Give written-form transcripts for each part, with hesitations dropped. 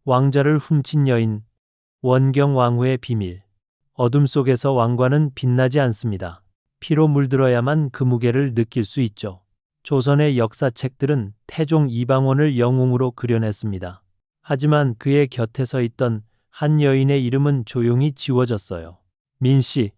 왕좌를 훔친 여인, 원경왕후의 비밀. 어둠 속에서 왕관은 빛나지 않습니다. 피로 물들어야만 그 무게를 느낄 수 있죠. 조선의 역사책들은 태종 이방원을 영웅으로 그려냈습니다. 하지만 그의 곁에 서 있던 한 여인의 이름은 조용히 지워졌어요. 민씨,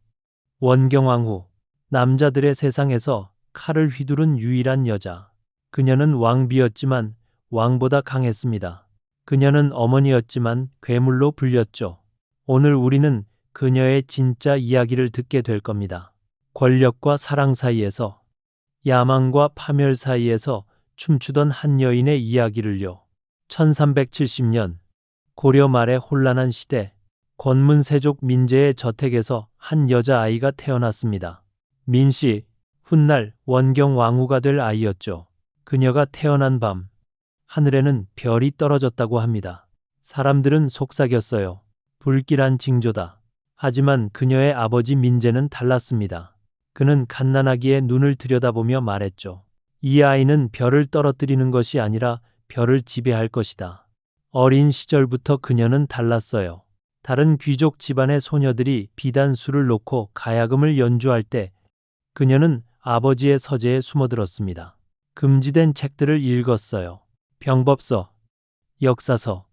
원경왕후, 남자들의 세상에서 칼을 휘두른 유일한 여자. 그녀는 왕비였지만 왕보다 강했습니다. 그녀는 어머니였지만 괴물로 불렸죠. 오늘 우리는 그녀의 진짜 이야기를 듣게 될 겁니다. 권력과 사랑 사이에서, 야망과 파멸 사이에서 춤추던 한 여인의 이야기를요. 1370년 고려 말의 혼란한 시대, 권문세족 민재의 저택에서 한 여자아이가 태어났습니다. 민씨, 훗날 원경왕후가 될 아이였죠. 그녀가 태어난 밤, 하늘에는 별이 떨어졌다고 합니다. 사람들은 속삭였어요. 불길한 징조다. 하지만 그녀의 아버지 민재는 달랐습니다. 그는 갓난아기의 눈을 들여다보며 말했죠. 이 아이는 별을 떨어뜨리는 것이 아니라 별을 지배할 것이다. 어린 시절부터 그녀는 달랐어요. 다른 귀족 집안의 소녀들이 비단술을 놓고 가야금을 연주할 때 그녀는 아버지의 서재에 숨어들었습니다. 금지된 책들을 읽었어요. 병법서, 역사서,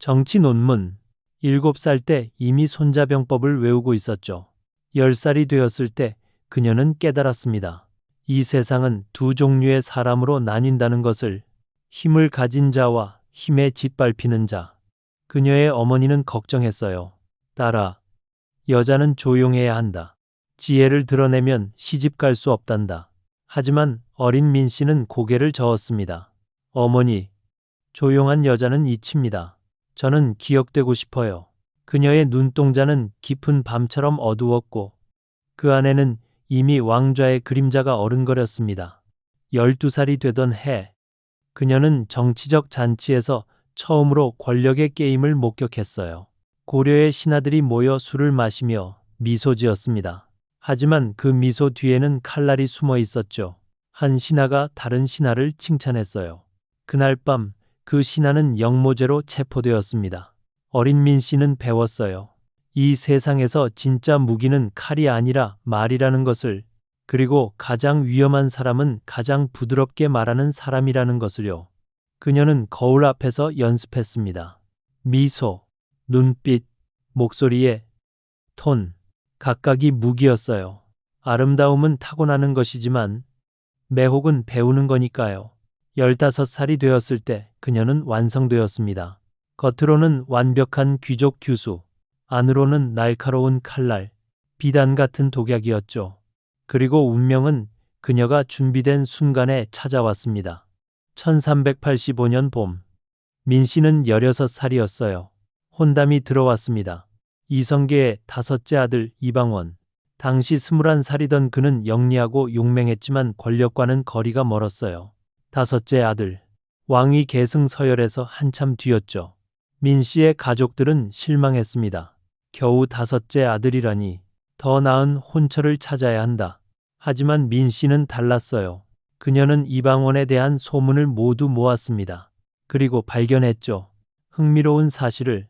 정치 논문. 7살 때 이미 손자병법을 외우고 있었죠. 10살이 되었을 때 그녀는 깨달았습니다. 이 세상은 두 종류의 사람으로 나뉜다는 것을, 힘을 가진 자와 힘에 짓밟히는 자. 그녀의 어머니는 걱정했어요. 딸아, 여자는 조용해야 한다. 지혜를 드러내면 시집갈 수 없단다. 하지만 어린 민 씨는 고개를 저었습니다. 어머니, 조용한 여자는 잊힙니다. 저는 기억되고 싶어요. 그녀의 눈동자는 깊은 밤처럼 어두웠고 그 안에는 이미 왕좌의 그림자가 어른거렸습니다. 12살이 되던 해, 그녀는 정치적 잔치에서 처음으로 권력의 게임을 목격했어요. 고려의 신하들이 모여 술을 마시며 미소 지었습니다. 하지만 그 미소 뒤에는 칼날이 숨어 있었죠. 한 신하가 다른 신하를 칭찬했어요. 그날 밤 그 신하는 영모죄로 체포되었습니다. 어린 민 씨는 배웠어요. 이 세상에서 진짜 무기는 칼이 아니라 말이라는 것을, 그리고 가장 위험한 사람은 가장 부드럽게 말하는 사람이라는 것을요. 그녀는 거울 앞에서 연습했습니다. 미소, 눈빛, 목소리의 톤, 각각이 무기였어요. 아름다움은 타고나는 것이지만 매혹은 배우는 거니까요. 15살이 되었을 때 그녀는 완성되었습니다. 겉으로는 완벽한 귀족 규수, 안으로는 날카로운 칼날, 비단 같은 독약이었죠. 그리고 운명은 그녀가 준비된 순간에 찾아왔습니다. 1385년 봄, 민 씨는 16살이었어요. 혼담이 들어왔습니다. 이성계의 5째 아들 이방원. 당시 21살이던 그는 영리하고 용맹했지만 권력과는 거리가 멀었어요. 5째 아들, 왕위 계승 서열에서 한참 뒤였죠. 민 씨의 가족들은 실망했습니다. 겨우 5째 아들이라니, 더 나은 혼처를 찾아야 한다. 하지만 민 씨는 달랐어요. 그녀는 이방원에 대한 소문을 모두 모았습니다. 그리고 발견했죠. 흥미로운 사실을.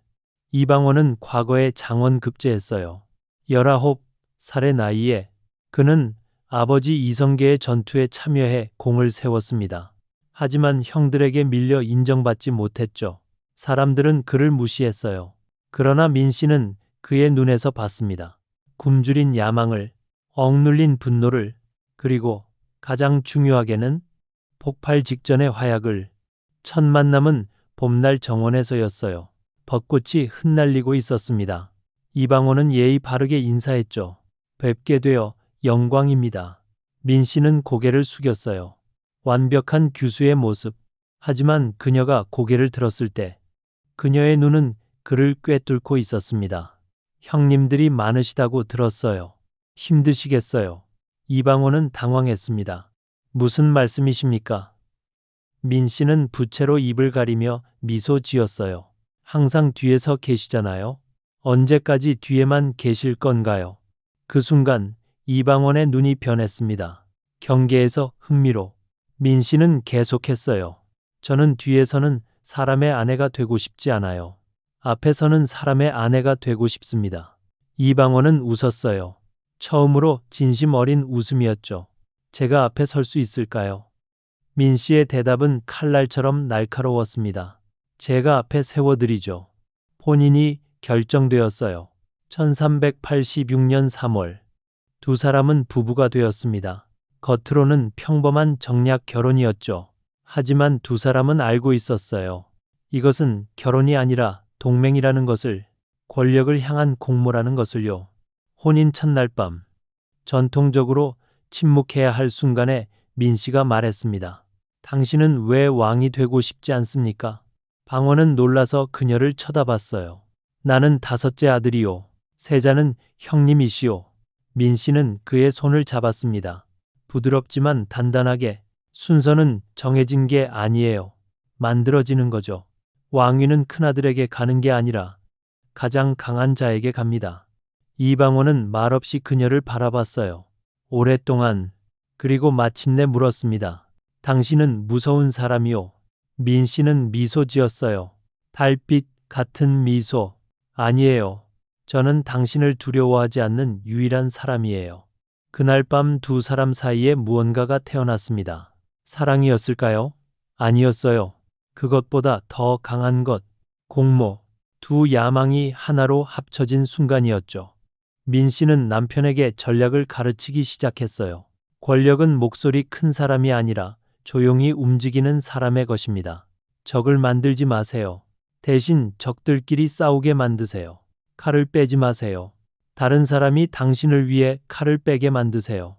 이방원은 과거에 장원급제했어요. 19살의 나이에 그는 아버지 이성계의 전투에 참여해 공을 세웠습니다. 하지만 형들에게 밀려 인정받지 못했죠. 사람들은 그를 무시했어요. 그러나 민 씨는 그의 눈에서 봤습니다. 굶주린 야망을, 억눌린 분노를, 그리고 가장 중요하게는 폭발 직전의 화약을. 첫 만남은 봄날 정원에서였어요. 벚꽃이 흩날리고 있었습니다. 이방원은 예의 바르게 인사했죠. 뵙게 되어 영광입니다. 민 씨는 고개를 숙였어요. 완벽한 규수의 모습. 하지만 그녀가 고개를 들었을 때 그녀의 눈은 그를 꿰뚫고 있었습니다. 형님들이 많으시다고 들었어요. 힘드시겠어요. 이방원은 당황했습니다. 무슨 말씀이십니까? 민 씨는 부채로 입을 가리며 미소 지었어요. 항상 뒤에서 계시잖아요. 언제까지 뒤에만 계실 건가요? 그 순간 이방원의 눈이 변했습니다. 경계에서 흥미로. 민 씨는 계속했어요. 저는 뒤에서는 사람의 아내가 되고 싶지 않아요. 앞에 서는 사람의 아내가 되고 싶습니다. 이방원은 웃었어요. 처음으로 진심 어린 웃음이었죠. 제가 앞에 설 수 있을까요? 민 씨의 대답은 칼날처럼 날카로웠습니다. 제가 앞에 세워드리죠. 본인이 결정되었어요. 1386년 3월 두 사람은 부부가 되었습니다. 겉으로는 평범한 정략 결혼이었죠. 하지만 두 사람은 알고 있었어요. 이것은 결혼이 아니라 동맹이라는 것을, 권력을 향한 공모라는 것을요. 혼인 첫날 밤, 전통적으로 침묵해야 할 순간에 민 씨가 말했습니다. 당신은 왜 왕이 되고 싶지 않습니까? 방원은 놀라서 그녀를 쳐다봤어요. 나는 다섯째 아들이요. 세자는 형님이시오. 민 씨는 그의 손을 잡았습니다. 부드럽지만 단단하게. 순서는 정해진 게 아니에요. 만들어지는 거죠. 왕위는 큰아들에게 가는 게 아니라 가장 강한 자에게 갑니다. 이방원은 말없이 그녀를 바라봤어요. 오랫동안. 그리고 마침내 물었습니다. 당신은 무서운 사람이요. 민 씨는 미소 지었어요. 달빛 같은 미소. 아니에요. 저는 당신을 두려워하지 않는 유일한 사람이에요. 그날 밤 두 사람 사이에 무언가가 태어났습니다. 사랑이었을까요? 아니었어요. 그것보다 더 강한 것. 공모. 두 야망이 하나로 합쳐진 순간이었죠. 민 씨는 남편에게 전략을 가르치기 시작했어요. 권력은 목소리 큰 사람이 아니라 조용히 움직이는 사람의 것입니다. 적을 만들지 마세요. 대신 적들끼리 싸우게 만드세요. 칼을 빼지 마세요. 다른 사람이 당신을 위해 칼을 빼게 만드세요.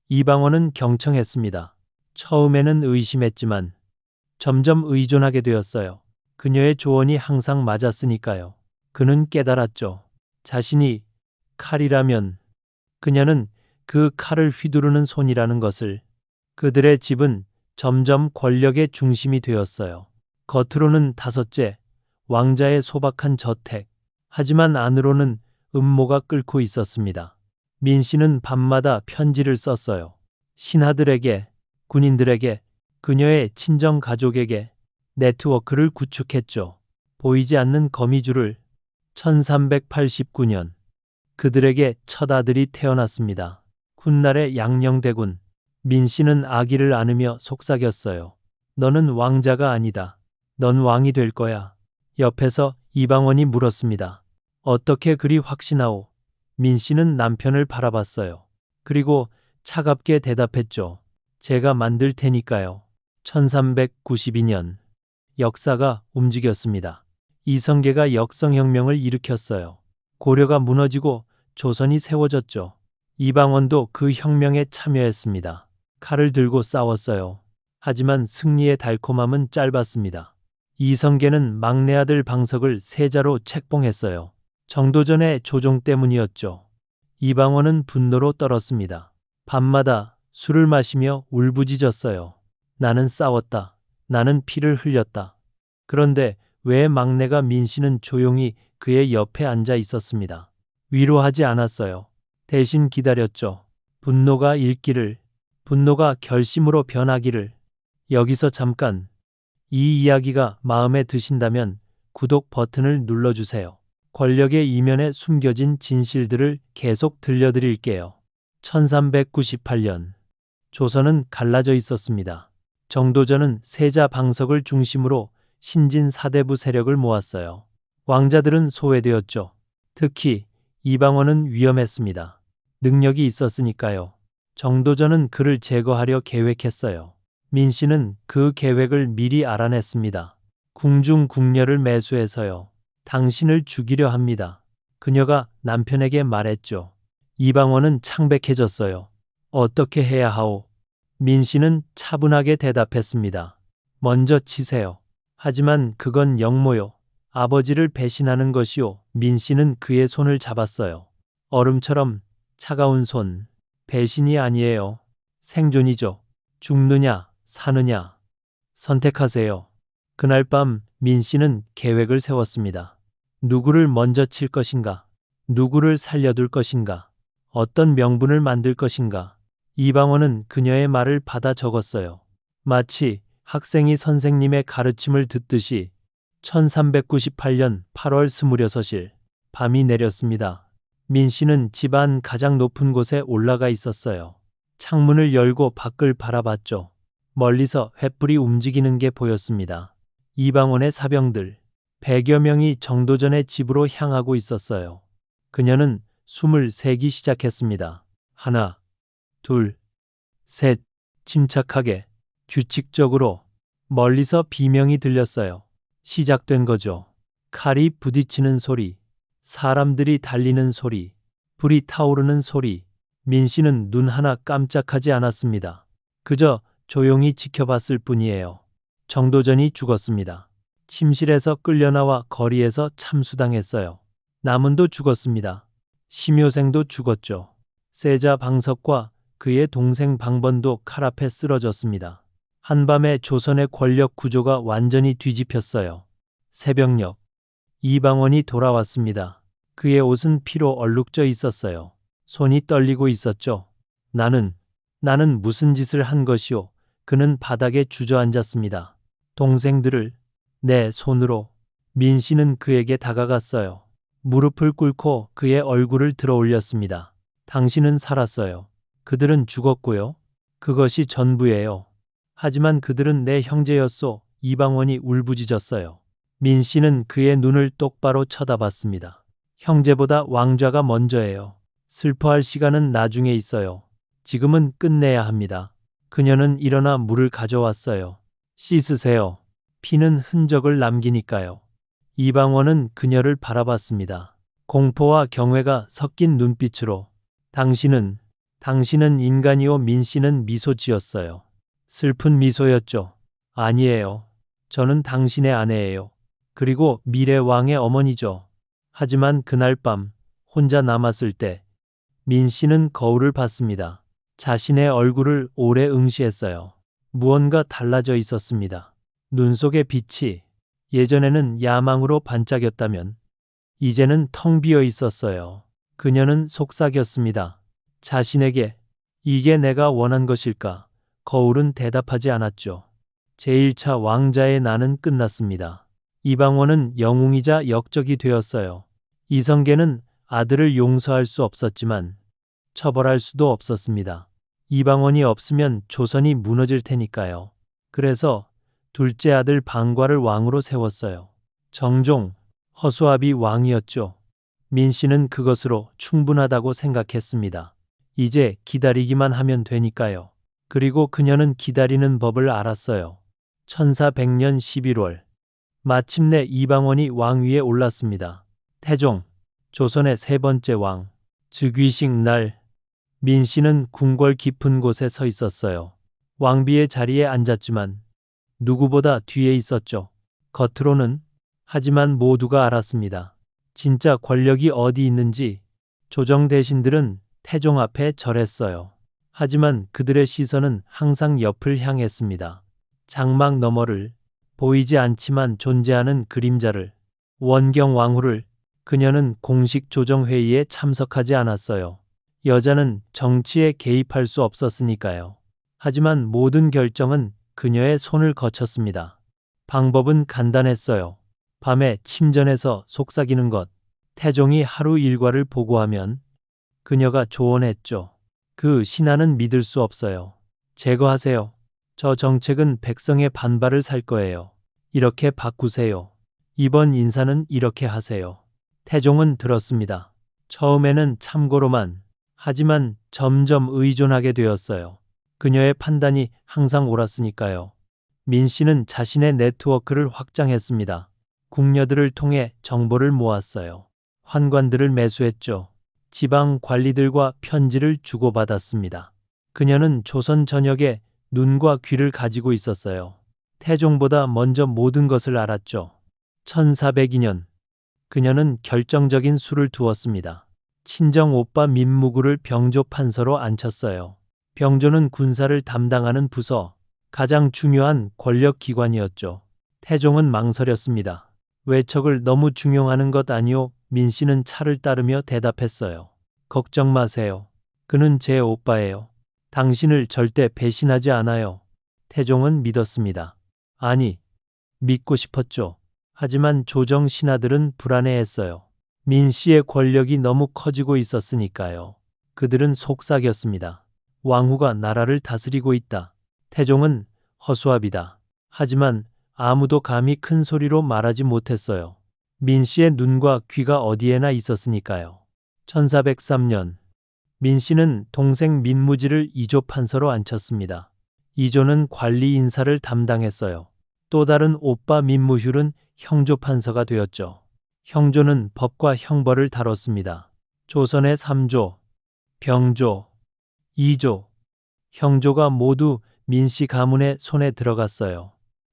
이방원은 경청했습니다. 처음에는 의심했지만 점점 의존하게 되었어요. 그녀의 조언이 항상 맞았으니까요. 그는 깨달았죠. 자신이 칼이라면 그녀는 그 칼을 휘두르는 손이라는 것을. 그들의 집은 점점 권력의 중심이 되었어요. 겉으로는 다섯째, 왕자의 소박한 저택. 하지만 안으로는 음모가 끓고 있었습니다. 민 씨는 밤마다 편지를 썼어요. 신하들에게, 군인들에게, 그녀의 친정 가족에게 네트워크를 구축했죠. 보이지 않는 거미줄을. 1389년 그들에게 첫 아들이 태어났습니다. 훗날의 양녕대군. 민 씨는 아기를 안으며 속삭였어요. 너는 왕자가 아니다. 넌 왕이 될 거야. 옆에서 이방원이 물었습니다. 어떻게 그리 확신하오? 민 씨는 남편을 바라봤어요. 그리고 차갑게 대답했죠. 제가 만들 테니까요. 1392년 역사가 움직였습니다. 이성계가 역성혁명을 일으켰어요. 고려가 무너지고 조선이 세워졌죠. 이방원도 그 혁명에 참여했습니다. 칼을 들고 싸웠어요. 하지만 승리의 달콤함은 짧았습니다. 이성계는 막내 아들 방석을 세자로 책봉했어요. 정도전의 조종 때문이었죠. 이방원은 분노로 떨었습니다. 밤마다 술을 마시며 울부짖었어요. 나는 싸웠다. 나는 피를 흘렸다. 그런데 왜 막내가 민 씨는 조용히 그의 옆에 앉아 있었습니다. 위로하지 않았어요. 대신 기다렸죠. 분노가 읽기를, 분노가 결심으로 변하기를. 여기서 잠깐. 이 이야기가 마음에 드신다면 구독 버튼을 눌러주세요. 권력의 이면에 숨겨진 진실들을 계속 들려드릴게요. 1398년 조선은 갈라져 있었습니다. 정도전은 세자 방석을 중심으로 신진 사대부 세력을 모았어요. 왕자들은 소외되었죠. 특히 이방원은 위험했습니다. 능력이 있었으니까요. 정도전은 그를 제거하려 계획했어요. 민 씨는 그 계획을 미리 알아냈습니다. 궁중 궁녀를 매수해서요. 당신을 죽이려 합니다. 그녀가 남편에게 말했죠. 이방원은 창백해졌어요. 어떻게 해야 하오? 민 씨는 차분하게 대답했습니다. 먼저 치세요. 하지만 그건 역모요. 아버지를 배신하는 것이요. 민 씨는 그의 손을 잡았어요. 얼음처럼 차가운 손. 배신이 아니에요. 생존이죠. 죽느냐, 사느냐. 선택하세요. 그날 밤 민 씨는 계획을 세웠습니다. 누구를 먼저 칠 것인가? 누구를 살려둘 것인가? 어떤 명분을 만들 것인가? 이방원은 그녀의 말을 받아 적었어요. 마치 학생이 선생님의 가르침을 듣듯이. 1398년 8월 26일 밤이 내렸습니다. 민 씨는 집안 가장 높은 곳에 올라가 있었어요. 창문을 열고 밖을 바라봤죠. 멀리서 횃불이 움직이는 게 보였습니다. 이방원의 사병들 100여 명이 정도전의 집으로 향하고 있었어요. 그녀는 숨을 세기 시작했습니다. 하나, 둘, 셋, 침착하게, 규칙적으로. 멀리서 비명이 들렸어요. 시작된 거죠. 칼이 부딪히는 소리, 사람들이 달리는 소리, 불이 타오르는 소리. 민 씨는 눈 하나 깜짝하지 않았습니다. 그저 조용히 지켜봤을 뿐이에요. 정도전이 죽었습니다. 침실에서 끌려나와 거리에서 참수당했어요. 남은도 죽었습니다. 심효생도 죽었죠. 세자 방석과 그의 동생 방번도 칼 앞에 쓰러졌습니다. 한밤에 조선의 권력 구조가 완전히 뒤집혔어요. 새벽녘, 이방원이 돌아왔습니다. 그의 옷은 피로 얼룩져 있었어요. 손이 떨리고 있었죠. 나는 무슨 짓을 한 것이오? 그는 바닥에 주저앉았습니다. 동생들을 내 손으로. 민 씨는 그에게 다가갔어요. 무릎을 꿇고 그의 얼굴을 들어 올렸습니다. 당신은 살았어요. 그들은 죽었고요. 그것이 전부예요. 하지만 그들은 내 형제였소. 이방원이 울부짖었어요. 민 씨는 그의 눈을 똑바로 쳐다봤습니다. 형제보다 왕좌가 먼저예요. 슬퍼할 시간은 나중에 있어요. 지금은 끝내야 합니다. 그녀는 일어나 물을 가져왔어요. 씻으세요. 피는 흔적을 남기니까요. 이방원은 그녀를 바라봤습니다. 공포와 경외가 섞인 눈빛으로. 당신은 인간이오. 민 씨는 미소 지었어요. 슬픈 미소였죠. 아니에요. 저는 당신의 아내예요. 그리고 미래 왕의 어머니죠. 하지만 그날 밤 혼자 남았을 때 민 씨는 거울을 봤습니다. 자신의 얼굴을 오래 응시했어요. 무언가 달라져 있었습니다. 눈 속의 빛이 예전에는 야망으로 반짝였다면 이제는 텅 비어 있었어요. 그녀는 속삭였습니다. 자신에게 이게 내가 원한 것일까? 거울은 대답하지 않았죠. 제1차 왕자의 난은 끝났습니다. 이방원은 영웅이자 역적이 되었어요. 이성계는 아들을 용서할 수 없었지만 처벌할 수도 없었습니다. 이방원이 없으면 조선이 무너질 테니까요. 그래서 둘째 아들 방과를 왕으로 세웠어요. 정종, 허수아비 왕이었죠. 민 씨는 그것으로 충분하다고 생각했습니다. 이제 기다리기만 하면 되니까요. 그리고 그녀는 기다리는 법을 알았어요. 1400년 11월 마침내 이방원이 왕위에 올랐습니다. 태종, 조선의 세 번째 왕, 즉위식 날 민 씨는 궁궐 깊은 곳에 서 있었어요. 왕비의 자리에 앉았지만 누구보다 뒤에 있었죠. 겉으로는. 하지만 모두가 알았습니다. 진짜 권력이 어디 있는지. 조정 대신들은 태종 앞에 절했어요. 하지만 그들의 시선은 항상 옆을 향했습니다. 장막 너머를, 보이지 않지만 존재하는 그림자를, 원경왕후를. 그녀는 공식 조정회의에 참석하지 않았어요. 여자는 정치에 개입할 수 없었으니까요. 하지만 모든 결정은 그녀의 손을 거쳤습니다. 방법은 간단했어요. 밤에 침전에서 속삭이는 것. 태종이 하루 일과를 보고하면 그녀가 조언했죠. 그 신하는 믿을 수 없어요. 제거하세요. 저 정책은 백성의 반발을 살 거예요. 이렇게 바꾸세요. 이번 인사는 이렇게 하세요. 태종은 들었습니다. 처음에는 참고로만, 하지만 점점 의존하게 되었어요. 그녀의 판단이 항상 옳았으니까요. 민 씨는 자신의 네트워크를 확장했습니다. 궁녀들을 통해 정보를 모았어요. 환관들을 매수했죠. 지방 관리들과 편지를 주고받았습니다. 그녀는 조선 전역에 눈과 귀를 가지고 있었어요. 태종보다 먼저 모든 것을 알았죠. 1402년 그녀는 결정적인 수를 두었습니다. 친정 오빠 민무구를 병조 판서로 앉혔어요. 병조는 군사를 담당하는 부서, 가장 중요한 권력기관이었죠. 태종은 망설였습니다. 외척을 너무 중용하는 것 아니오? 민 씨는 차를 따르며 대답했어요. 걱정 마세요. 그는 제 오빠예요. 당신을 절대 배신하지 않아요. 태종은 믿었습니다. 아니, 믿고 싶었죠. 하지만 조정 신하들은 불안해했어요. 민 씨의 권력이 너무 커지고 있었으니까요. 그들은 속삭였습니다. 왕후가 나라를 다스리고 있다. 태종은 허수아비다. 하지만 아무도 감히 큰 소리로 말하지 못했어요. 민 씨의 눈과 귀가 어디에나 있었으니까요. 1403년 민 씨는 동생 민무지를 이조 판서로 앉혔습니다. 이조는 관리 인사를 담당했어요. 또 다른 오빠 민무휴는 형조 판서가 되었죠. 형조는 법과 형벌을 다뤘습니다. 조선의 3조, 병조, 이조, 형조가 모두 민씨 가문의 손에 들어갔어요.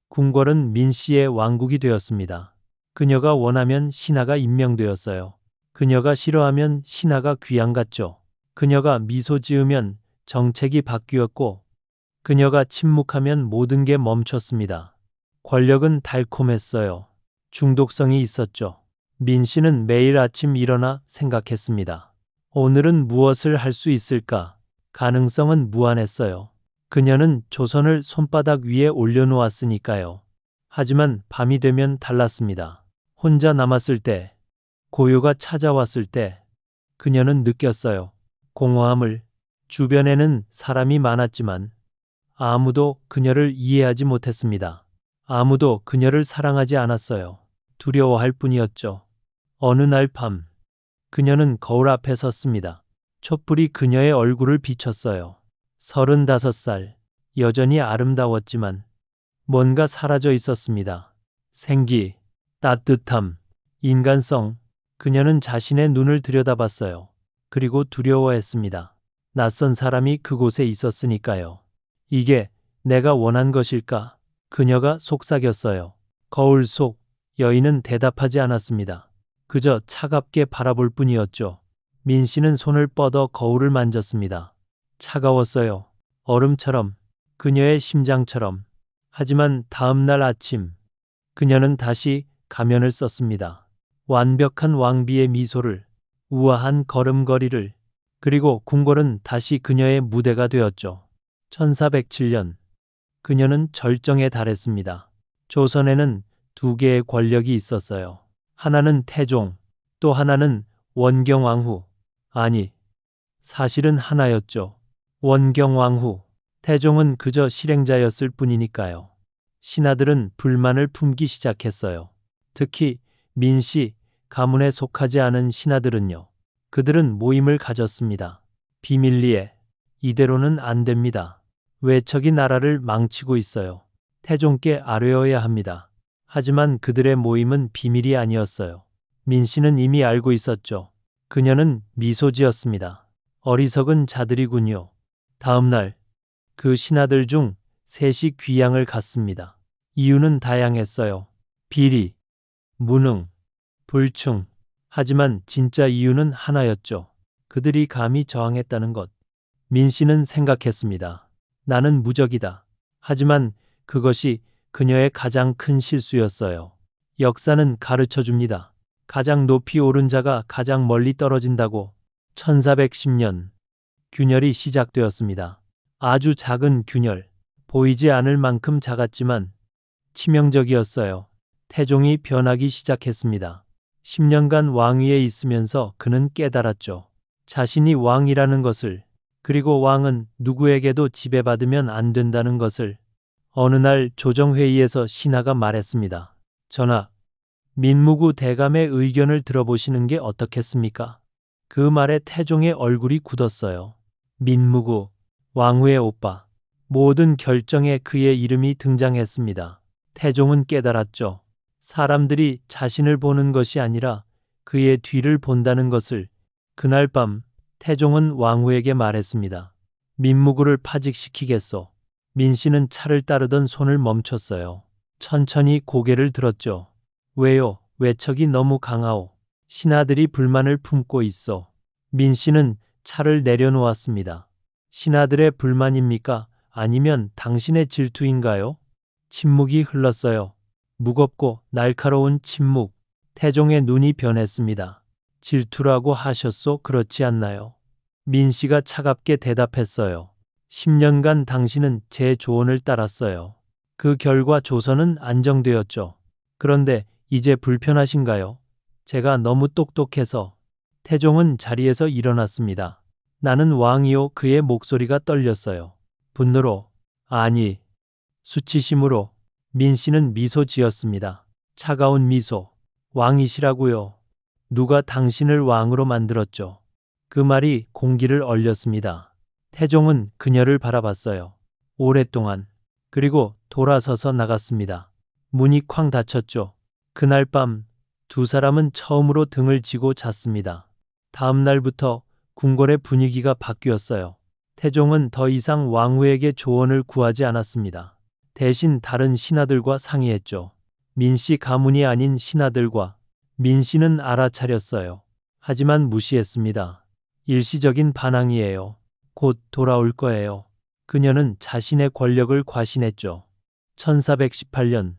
궁궐은 민씨의 왕국이 되었습니다. 그녀가 원하면 신하가 임명되었어요. 그녀가 싫어하면 신하가 귀양갔죠. 그녀가 미소 지으면 정책이 바뀌었고 그녀가 침묵하면 모든 게 멈췄습니다. 권력은 달콤했어요. 중독성이 있었죠. 민 씨는 매일 아침 일어나 생각했습니다. 오늘은 무엇을 할 수 있을까? 가능성은 무한했어요. 그녀는 조선을 손바닥 위에 올려놓았으니까요. 하지만 밤이 되면 달랐습니다. 혼자 남았을 때, 고요가 찾아왔을 때, 그녀는 느꼈어요. 공허함을. 주변에는 사람이 많았지만 아무도 그녀를 이해하지 못했습니다. 아무도 그녀를 사랑하지 않았어요. 두려워할 뿐이었죠. 어느 날 밤, 그녀는 거울 앞에 섰습니다. 촛불이 그녀의 얼굴을 비췄어요. 35살, 여전히 아름다웠지만 뭔가 사라져 있었습니다. 생기, 따뜻함, 인간성. 그녀는 자신의 눈을 들여다봤어요. 그리고 두려워했습니다. 낯선 사람이 그곳에 있었으니까요. 이게 내가 원한 것일까? 그녀가 속삭였어요. 거울 속 여인은 대답하지 않았습니다. 그저 차갑게 바라볼 뿐이었죠. 민 씨는 손을 뻗어 거울을 만졌습니다. 차가웠어요. 얼음처럼, 그녀의 심장처럼. 하지만 다음 날 아침, 그녀는 다시 가면을 썼습니다. 완벽한 왕비의 미소를, 우아한 걸음걸이를, 그리고 궁궐은 다시 그녀의 무대가 되었죠. 1407년, 그녀는 절정에 달했습니다. 조선에는 두 개의 권력이 있었어요. 하나는 태종, 또 하나는 원경왕후. 아니, 사실은 하나였죠. 원경왕후. 태종은 그저 실행자였을 뿐이니까요. 신하들은 불만을 품기 시작했어요. 특히 민씨 가문에 속하지 않은 신하들은요. 그들은 모임을 가졌습니다. 비밀리에. 이대로는 안 됩니다. 외척이 나라를 망치고 있어요. 태종께 아뢰어야 합니다. 하지만 그들의 모임은 비밀이 아니었어요. 민 씨는 이미 알고 있었죠. 그녀는 미소 지었습니다. 어리석은 자들이군요. 다음 날, 그 신하들 중 셋이 귀양을 갔습니다. 이유는 다양했어요. 비리, 무능, 불충. 하지만 진짜 이유는 하나였죠. 그들이 감히 저항했다는 것. 민 씨는 생각했습니다. 나는 무적이다. 하지만 그것이 그녀의 가장 큰 실수였어요. 역사는 가르쳐 줍니다. 가장 높이 오른 자가 가장 멀리 떨어진다고. 1410년 균열이 시작되었습니다. 아주 작은 균열, 보이지 않을 만큼 작았지만 치명적이었어요. 태종이 변하기 시작했습니다. 10년간 왕위에 있으면서 그는 깨달았죠. 자신이 왕이라는 것을, 그리고 왕은 누구에게도 지배받으면 안 된다는 것을. 어느 날 조정회의에서 신하가 말했습니다. 전하, 민무구 대감의 의견을 들어보시는 게 어떻겠습니까? 그 말에 태종의 얼굴이 굳었어요. 민무구, 왕후의 오빠. 모든 결정에 그의 이름이 등장했습니다. 태종은 깨달았죠. 사람들이 자신을 보는 것이 아니라 그의 뒤를 본다는 것을. 그날 밤 태종은 왕후에게 말했습니다. 민무구를 파직시키겠소. 민 씨는 차를 따르던 손을 멈췄어요. 천천히 고개를 들었죠. 왜요? 외척이 너무 강하오. 신하들이 불만을 품고 있어. 민 씨는 차를 내려놓았습니다. 신하들의 불만입니까? 아니면 당신의 질투인가요? 침묵이 흘렀어요. 무겁고 날카로운 침묵. 태종의 눈이 변했습니다. 질투라고 하셨소? 그렇지 않나요? 민 씨가 차갑게 대답했어요. 10년간 당신은 제 조언을 따랐어요. 그 결과 조선은 안정되었죠. 그런데 이제 불편하신가요? 제가 너무 똑똑해서. 태종은 자리에서 일어났습니다. 나는 왕이요. 그의 목소리가 떨렸어요. 분노로, 아니, 수치심으로. 민씨는 미소 지었습니다. 차가운 미소. 왕이시라고요. 누가 당신을 왕으로 만들었죠? 그 말이 공기를 얼렸습니다. 태종은 그녀를 바라봤어요. 오랫동안. 그리고 돌아서서 나갔습니다. 문이 쾅 닫혔죠. 그날 밤 두 사람은 처음으로 등을 지고 잤습니다. 다음 날부터 궁궐의 분위기가 바뀌었어요. 태종은 더 이상 왕후에게 조언을 구하지 않았습니다. 대신 다른 신하들과 상의했죠. 민씨 가문이 아닌 신하들과. 민씨는 알아차렸어요. 하지만 무시했습니다. 일시적인 반항이에요. 곧 돌아올 거예요. 그녀는 자신의 권력을 과신했죠. 1418년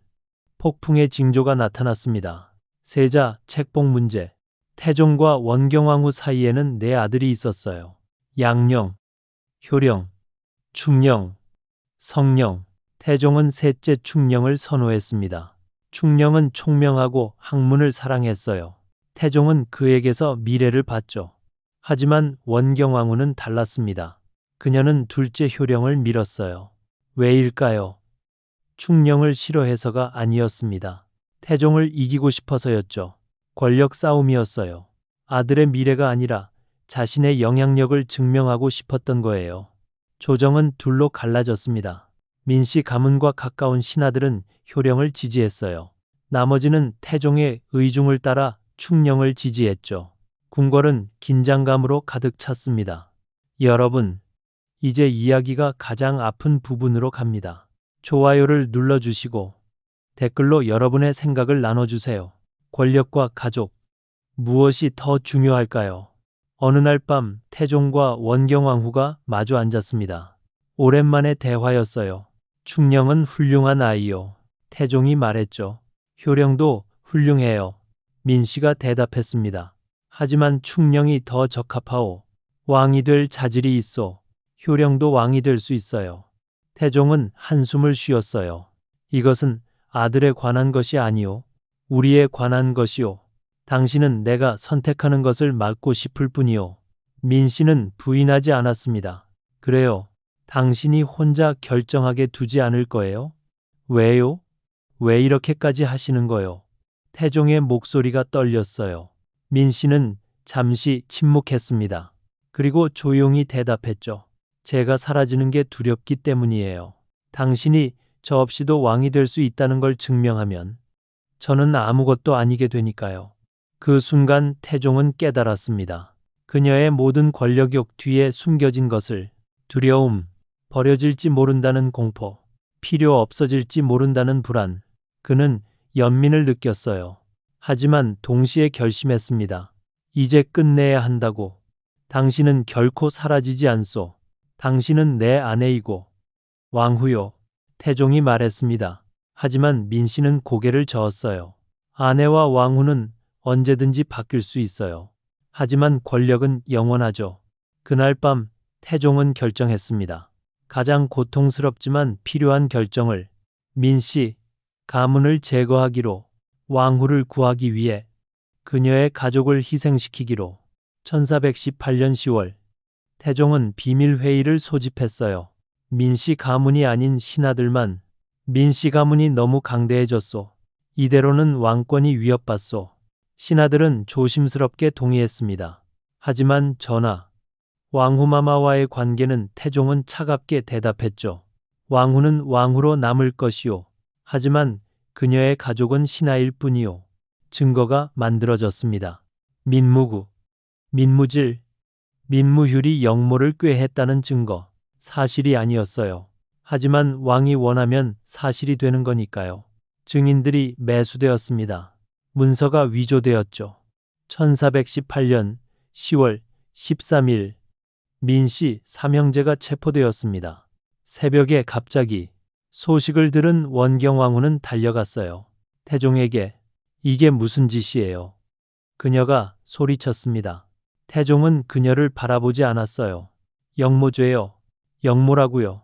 폭풍의 징조가 나타났습니다. 세자, 책봉 문제. 태종과 원경왕후 사이에는 네 아들이 있었어요. 양령, 효령, 충령, 성령. 태종은 셋째 충령을 선호했습니다. 충령은 총명하고 학문을 사랑했어요. 태종은 그에게서 미래를 봤죠. 하지만 원경왕후는 달랐습니다. 그녀는 둘째 효령을 밀었어요. 왜일까요? 충령을 싫어해서가 아니었습니다. 태종을 이기고 싶어서였죠. 권력 싸움이었어요. 아들의 미래가 아니라 자신의 영향력을 증명하고 싶었던 거예요. 조정은 둘로 갈라졌습니다. 민씨 가문과 가까운 신하들은 효령을 지지했어요. 나머지는 태종의 의중을 따라 충령을 지지했죠. 궁궐은 긴장감으로 가득 찼습니다. 여러분, 이제 이야기가 가장 아픈 부분으로 갑니다. 좋아요를 눌러주시고 댓글로 여러분의 생각을 나눠주세요. 권력과 가족, 무엇이 더 중요할까요? 어느 날 밤 태종과 원경왕후가 마주 앉았습니다. 오랜만에 대화였어요. 충령은 훌륭한 아이요. 태종이 말했죠. 효령도 훌륭해요. 민씨가 대답했습니다. 하지만 충령이 더 적합하오. 왕이 될 자질이 있어. 효령도 왕이 될 수 있어요. 태종은 한숨을 쉬었어요. 이것은 아들에 관한 것이 아니오. 우리에 관한 것이오. 당신은 내가 선택하는 것을 막고 싶을 뿐이오. 민씨는 부인하지 않았습니다. 그래요. 당신이 혼자 결정하게 두지 않을 거예요? 왜요? 왜 이렇게까지 하시는 거요? 태종의 목소리가 떨렸어요. 민씨는 잠시 침묵했습니다. 그리고 조용히 대답했죠. 제가 사라지는 게 두렵기 때문이에요. 당신이 저 없이도 왕이 될 수 있다는 걸 증명하면 저는 아무것도 아니게 되니까요. 그 순간 태종은 깨달았습니다. 그녀의 모든 권력욕 뒤에 숨겨진 것을. 두려움, 버려질지 모른다는 공포, 필요 없어질지 모른다는 불안. 그는 연민을 느꼈어요. 하지만 동시에 결심했습니다. 이제 끝내야 한다고. 당신은 결코 사라지지 않소. 당신은 내 아내이고 왕후요. 태종이 말했습니다. 하지만 민씨는 고개를 저었어요. 아내와 왕후는 언제든지 바뀔 수 있어요. 하지만 권력은 영원하죠. 그날 밤 태종은 결정했습니다. 가장 고통스럽지만 필요한 결정을. 민씨 가문을 제거하기로, 왕후를 구하기 위해 그녀의 가족을 희생시키기로. 1418년 10월 태종은 비밀회의를 소집했어요. 민씨 가문이 아닌 신하들만. 민씨 가문이 너무 강대해졌소. 이대로는 왕권이 위협받소. 신하들은 조심스럽게 동의했습니다. 하지만 전하, 왕후마마와의 관계는. 태종은 차갑게 대답했죠. 왕후는 왕후로 남을 것이오. 하지만 그녀의 가족은 신하일 뿐이오. 증거가 만들어졌습니다. 민무구, 민무질, 민무휴리 영모를 꾀했다는 증거. 사실이 아니었어요. 하지만 왕이 원하면 사실이 되는 거니까요. 증인들이 매수되었습니다. 문서가 위조되었죠. 1418년 10월 13일 민씨 삼형제가 체포되었습니다. 새벽에 갑자기 소식을 들은 원경왕후는 달려갔어요. 태종에게. 이게 무슨 짓이에요? 그녀가 소리쳤습니다. 태종은 그녀를 바라보지 않았어요. 영모죄요. 영모라고요.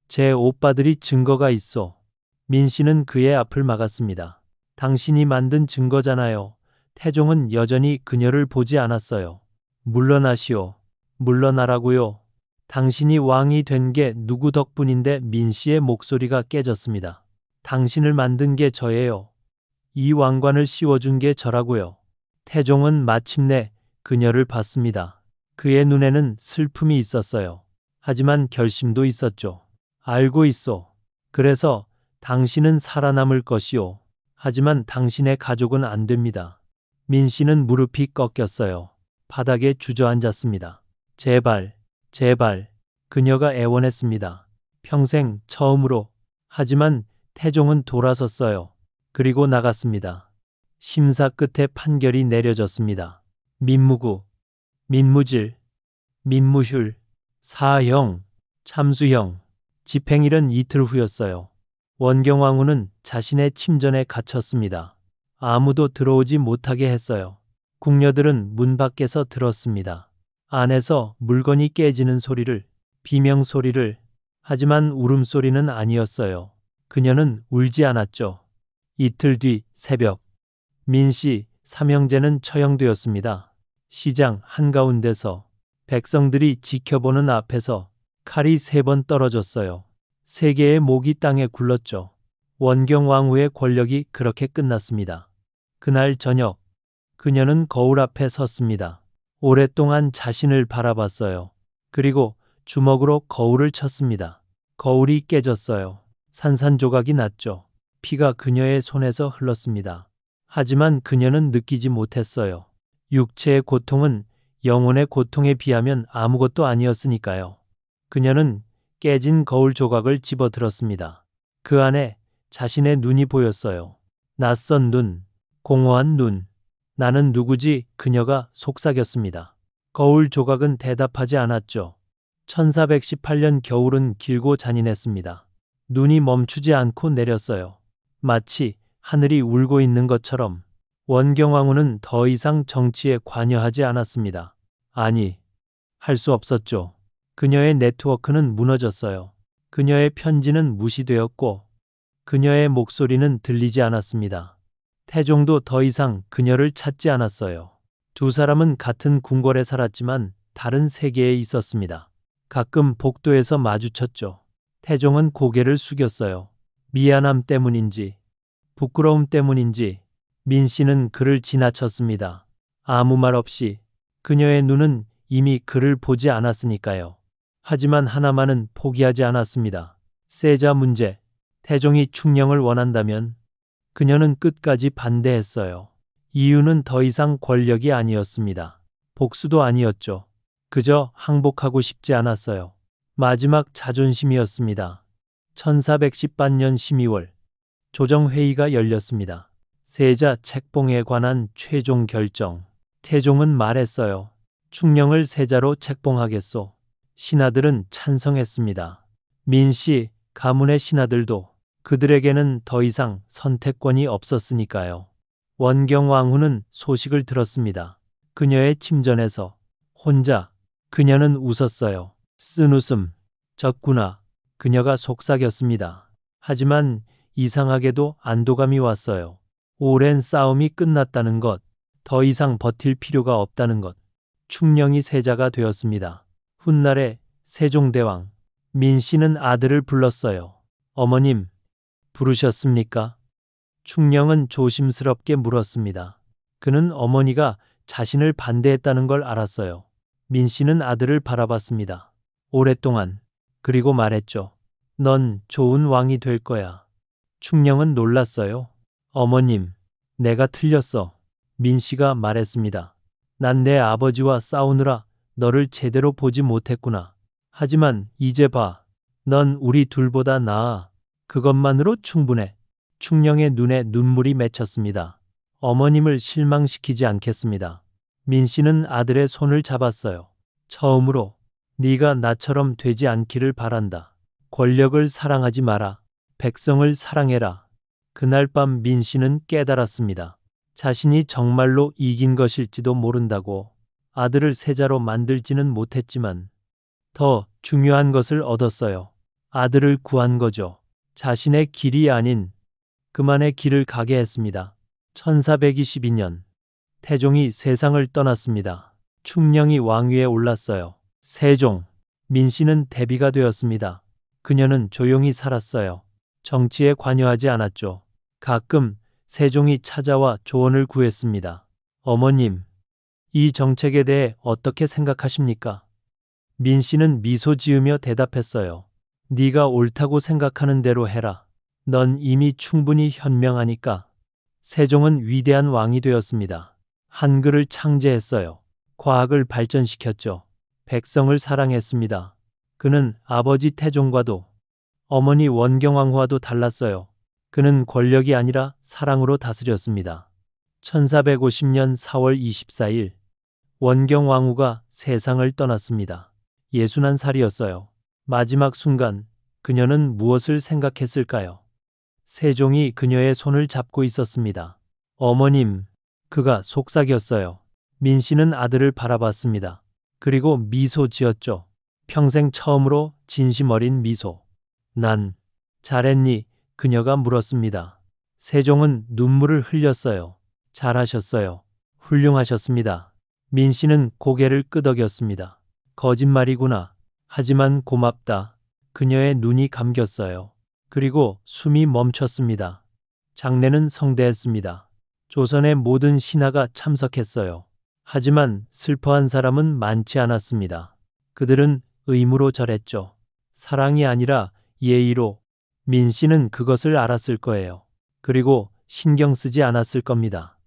제 오빠들이 증거가 있어. 민씨는 그의 앞을 막았습니다. 당신이 만든 증거잖아요. 태종은 여전히 그녀를 보지 않았어요. 물러나시오. 물러나라고요. 당신이 왕이 된 게 누구 덕분인데? 민씨의 목소리가 깨졌습니다. 당신을 만든 게 저예요. 이 왕관을 씌워준 게 저라고요. 태종은 마침내 그녀를 봤습니다. 그의 눈에는 슬픔이 있었어요. 하지만 결심도 있었죠. 알고 있어. 그래서 당신은 살아남을 것이오. 하지만 당신의 가족은 안 됩니다. 민씨는 무릎이 꺾였어요. 바닥에 주저앉았습니다. 제발, 제발. 그녀가 애원했습니다. 평생 처음으로. 하지만 태종은 돌아섰어요. 그리고 나갔습니다. 심사 끝에 판결이 내려졌습니다. 민무구, 민무질, 민무휴, 사형, 참수형. 집행일은 이틀 후였어요. 원경왕후는 자신의 침전에 갇혔습니다. 아무도 들어오지 못하게 했어요. 궁녀들은 문 밖에서 들었습니다. 안에서 물건이 깨지는 소리를, 비명 소리를. 하지만 울음소리는 아니었어요. 그녀는 울지 않았죠. 이틀 뒤 새벽, 민씨 삼형제는 처형되었습니다. 시장 한가운데서 백성들이 지켜보는 앞에서 칼이 3번 떨어졌어요. 3개의 목이 땅에 굴렀죠. 원경왕후의 권력이 그렇게 끝났습니다. 그날 저녁, 그녀는 거울 앞에 섰습니다. 오랫동안 자신을 바라봤어요. 그리고 주먹으로 거울을 쳤습니다. 거울이 깨졌어요. 산산조각이 났죠. 피가 그녀의 손에서 흘렀습니다. 하지만 그녀는 느끼지 못했어요. 육체의 고통은 영혼의 고통에 비하면 아무것도 아니었으니까요. 그녀는 깨진 거울 조각을 집어들었습니다. 그 안에 자신의 눈이 보였어요. 낯선 눈, 공허한 눈. 나는 누구지? 그녀가 속삭였습니다. 거울 조각은 대답하지 않았죠. 1418년 겨울은 길고 잔인했습니다. 눈이 멈추지 않고 내렸어요. 마치 하늘이 울고 있는 것처럼. 원경왕후는 더 이상 정치에 관여하지 않았습니다. 아니, 할 수 없었죠. 그녀의 네트워크는 무너졌어요. 그녀의 편지는 무시되었고 그녀의 목소리는 들리지 않았습니다. 태종도 더 이상 그녀를 찾지 않았어요. 두 사람은 같은 궁궐에 살았지만 다른 세계에 있었습니다. 가끔 복도에서 마주쳤죠. 태종은 고개를 숙였어요. 미안함 때문인지, 부끄러움 때문인지 민씨는 그를 지나쳤습니다. 아무 말 없이. 그녀의 눈은 이미 그를 보지 않았으니까요. 하지만 하나만은 포기하지 않았습니다. 세자 문제. 태종이 충령을 원한다면 그녀는 끝까지 반대했어요. 이유는 더 이상 권력이 아니었습니다. 복수도 아니었죠. 그저 항복하고 싶지 않았어요. 마지막 자존심이었습니다. 1418년 12월 조정회의가 열렸습니다. 세자 책봉에 관한 최종 결정. 태종은 말했어요. 충령을 세자로 책봉하겠소. 신하들은 찬성했습니다. 민씨, 가문의 신하들도. 그들에게는 더 이상 선택권이 없었으니까요. 원경왕후는 소식을 들었습니다. 그녀의 침전에서 혼자. 그녀는 웃었어요. 쓴 웃음. 졌구나. 그녀가 속삭였습니다. 하지만 이상하게도 안도감이 왔어요. 오랜 싸움이 끝났다는 것. 더 이상 버틸 필요가 없다는 것. 충령이 세자가 되었습니다. 훗날에 세종대왕 민씨는 아들을 불렀어요. 어머님, 부르셨습니까? 충령은 조심스럽게 물었습니다. 그는 어머니가 자신을 반대했다는 걸 알았어요. 민씨는 아들을 바라봤습니다. 오랫동안. 그리고 말했죠. 넌 좋은 왕이 될 거야. 충령은 놀랐어요. 어머님, 내가 틀렸어. 민씨가 말했습니다. 난 내 아버지와 싸우느라 너를 제대로 보지 못했구나. 하지만 이제 봐. 넌 우리 둘보다 나아. 그것만으로 충분해. 충령의 눈에 눈물이 맺혔습니다. 어머님을 실망시키지 않겠습니다. 민씨는 아들의 손을 잡았어요. 처음으로 네가 나처럼 되지 않기를 바란다. 권력을 사랑하지 마라. 백성을 사랑해라. 그날 밤 민씨는 깨달았습니다. 자신이 정말로 이긴 것일지도 모른다고. 아들을 세자로 만들지는 못했지만 더 중요한 것을 얻었어요. 아들을 구한 거죠. 자신의 길이 아닌 그만의 길을 가게 했습니다. 1422년 태종이 세상을 떠났습니다. 충령이 왕위에 올랐어요. 세종, 민씨는 대비가 되었습니다. 그녀는 조용히 살았어요. 정치에 관여하지 않았죠. 가끔 세종이 찾아와 조언을 구했습니다. 어머님, 이 정책에 대해 어떻게 생각하십니까? 민씨는 미소 지으며 대답했어요. 네가 옳다고 생각하는 대로 해라. 넌 이미 충분히 현명하니까. 세종은 위대한 왕이 되었습니다. 한글을 창제했어요. 과학을 발전시켰죠. 백성을 사랑했습니다. 그는 아버지 태종과도 어머니 원경왕후와도 달랐어요. 그는 권력이 아니라 사랑으로 다스렸습니다. 1450년 4월 24일 원경왕후가 세상을 떠났습니다. 61살이었어요. 마지막 순간 그녀는 무엇을 생각했을까요? 세종이 그녀의 손을 잡고 있었습니다. 어머님, 그가 속삭였어요. 민씨는 아들을 바라봤습니다. 그리고 미소 지었죠. 평생 처음으로 진심 어린 미소. 난 잘했니? 그녀가 물었습니다. 세종은 눈물을 흘렸어요. 잘하셨어요. 훌륭하셨습니다. 민씨는 고개를 끄덕였습니다. 거짓말이구나. 하지만 고맙다. 그녀의 눈이 감겼어요. 그리고 숨이 멈췄습니다. 장례는 성대했습니다. 조선의 모든 신하가 참석했어요. 하지만 슬퍼한 사람은 많지 않았습니다. 그들은 의무로 절했죠. 사랑이 아니라 예의로. 민씨는 그것을 알았을 거예요. 그리고 신경 쓰지 않았을 겁니다.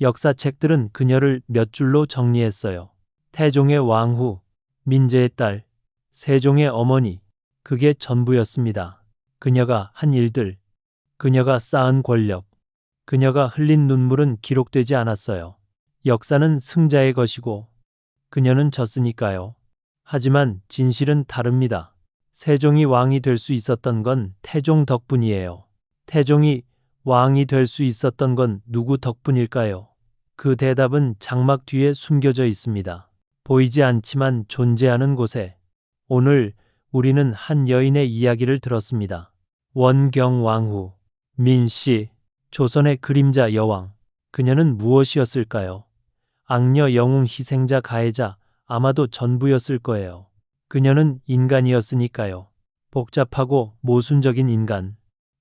역사책들은 그녀를 몇 줄로 정리했어요. 태종의 왕후, 민제의 딸, 세종의 어머니. 그게 전부였습니다. 그녀가 한 일들, 그녀가 쌓은 권력, 그녀가 흘린 눈물은 기록되지 않았어요. 역사는 승자의 것이고 그녀는 졌으니까요. 하지만 진실은 다릅니다. 세종이 왕이 될 수 있었던 건 태종 덕분이에요. 태종이 왕이 될 수 있었던 건 누구 덕분일까요? 그 대답은 장막 뒤에 숨겨져 있습니다. 보이지 않지만 존재하는 곳에. 오늘 우리는 한 여인의 이야기를 들었습니다. 원경왕후, 민씨, 조선의 그림자 여왕. 그녀는 무엇이었을까요? 악녀 영웅 희생자 가해자, 아마도 전부였을 거예요. 그녀는 인간이었으니까요. 복잡하고 모순적인 인간.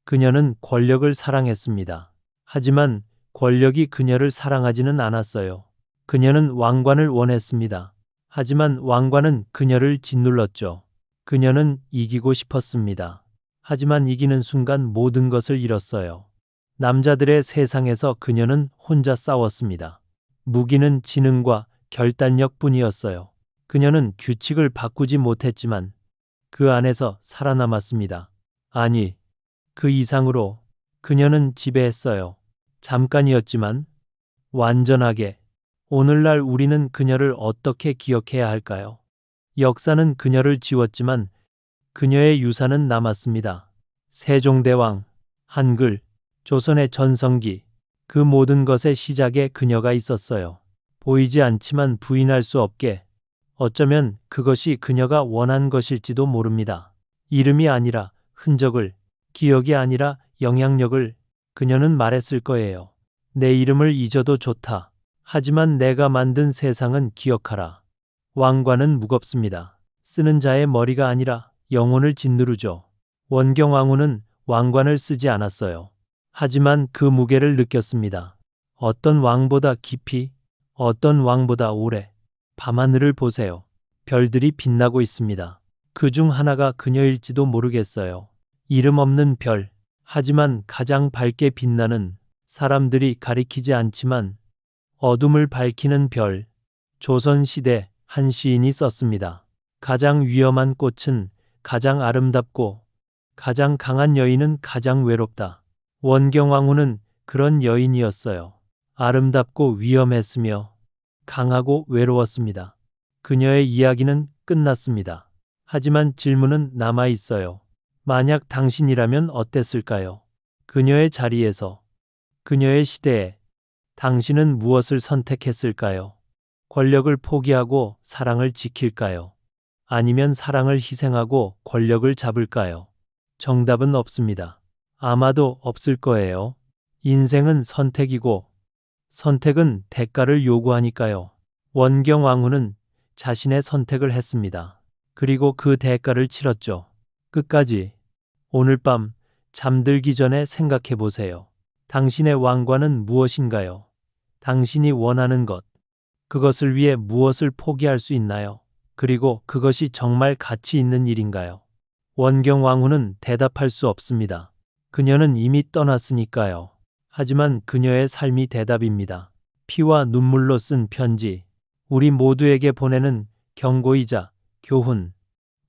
그녀는 권력을 사랑했습니다. 하지만 권력이 그녀를 사랑하지는 않았어요. 그녀는 왕관을 원했습니다. 하지만 왕관은 그녀를 짓눌렀죠. 그녀는 이기고 싶었습니다. 하지만 이기는 순간 모든 것을 잃었어요. 남자들의 세상에서 그녀는 혼자 싸웠습니다. 무기는 지능과 결단력 뿐이었어요. 그녀는 규칙을 바꾸지 못했지만 그 안에서 살아남았습니다. 아니, 그 이상으로 그녀는 지배했어요. 잠깐이었지만 완전하게. 오늘날 우리는 그녀를 어떻게 기억해야 할까요? 역사는 그녀를 지웠지만 그녀의 유산은 남았습니다. 세종대왕, 한글, 조선의 전성기, 그 모든 것의 시작에 그녀가 있었어요. 보이지 않지만 부인할 수 없게. 어쩌면 그것이 그녀가 원한 것일지도 모릅니다. 이름이 아니라 흔적을, 기억이 아니라 영향력을. 그녀는 말했을 거예요. 내 이름을 잊어도 좋다. 하지만 내가 만든 세상은 기억하라. 왕관은 무겁습니다. 쓰는 자의 머리가 아니라 영혼을 짓누르죠. 원경왕후는 왕관을 쓰지 않았어요. 하지만 그 무게를 느꼈습니다. 어떤 왕보다 깊이, 어떤 왕보다 오래. 밤하늘을 보세요. 별들이 빛나고 있습니다. 그 중 하나가 그녀일지도 모르겠어요. 이름 없는 별. 하지만 가장 밝게 빛나는, 사람들이 가리키지 않지만 어둠을 밝히는 별. 조선시대 한 시인이 썼습니다. 가장 위험한 꽃은 가장 아름답고 가장 강한 여인은 가장 외롭다. 원경왕후는 그런 여인이었어요. 아름답고 위험했으며 강하고 외로웠습니다. 그녀의 이야기는 끝났습니다. 하지만 질문은 남아 있어요. 만약 당신이라면 어땠을까요? 그녀의 자리에서, 그녀의 시대에 당신은 무엇을 선택했을까요? 권력을 포기하고 사랑을 지킬까요? 아니면 사랑을 희생하고 권력을 잡을까요? 정답은 없습니다. 아마도 없을 거예요. 인생은 선택이고 선택은 대가를 요구하니까요. 원경왕후는 자신의 선택을 했습니다. 그리고 그 대가를 치렀죠. 끝까지. 오늘 밤 잠들기 전에 생각해 보세요. 당신의 왕관은 무엇인가요? 당신이 원하는 것. 그것을 위해 무엇을 포기할 수 있나요? 그리고 그것이 정말 가치 있는 일인가요? 원경왕후는 대답할 수 없습니다. 그녀는 이미 떠났으니까요. 하지만 그녀의 삶이 대답입니다. 피와 눈물로 쓴 편지. 우리 모두에게 보내는 경고이자 교훈.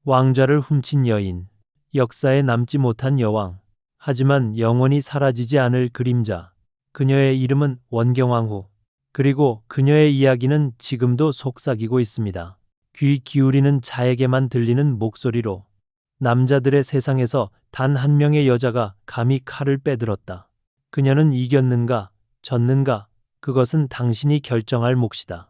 왕좌를 훔친 여인. 역사에 남지 못한 여왕. 하지만 영원히 사라지지 않을 그림자. 그녀의 이름은 원경왕후. 그리고 그녀의 이야기는 지금도 속삭이고 있습니다. 귀 기울이는 자에게만 들리는 목소리로. 남자들의 세상에서 단 한 명의 여자가 감히 칼을 빼들었다. 그녀는 이겼는가, 졌는가, 그것은 당신이 결정할 몫이다.